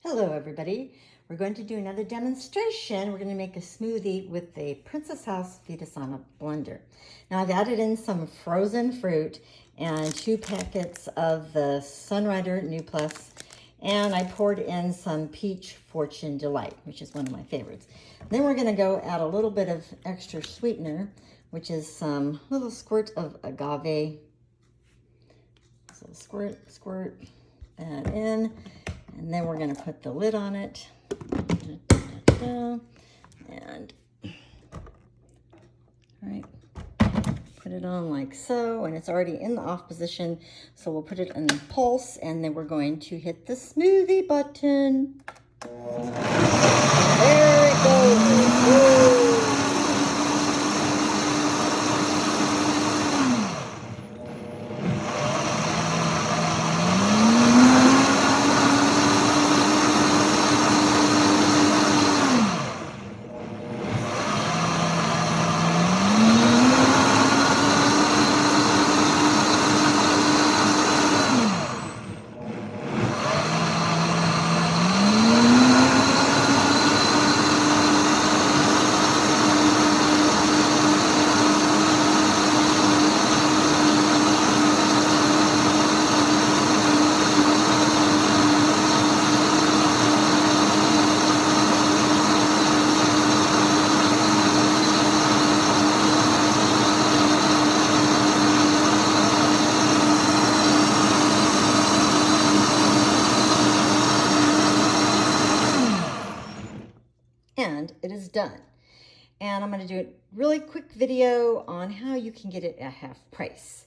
Hello everybody. We're going to do another demonstration. We're going to make a smoothie with the Princess House Vitasana blender. Now I've added in some frozen fruit and 2 packets of the Sunrider Nuplus, and I poured in some Peach Fortune Delight, which is one of my favorites. Then we're going to go add a little bit of extra sweetener, which is some little squirt of agave. So squirt that in. And then we're going to put the lid on it. And put it on like so. And it's already in the off position. So we'll put it in pulse. And then we're going to hit the smoothie button. There it goes. Woo! And it is done. And I'm going to do a really quick video on how you can get it at half price.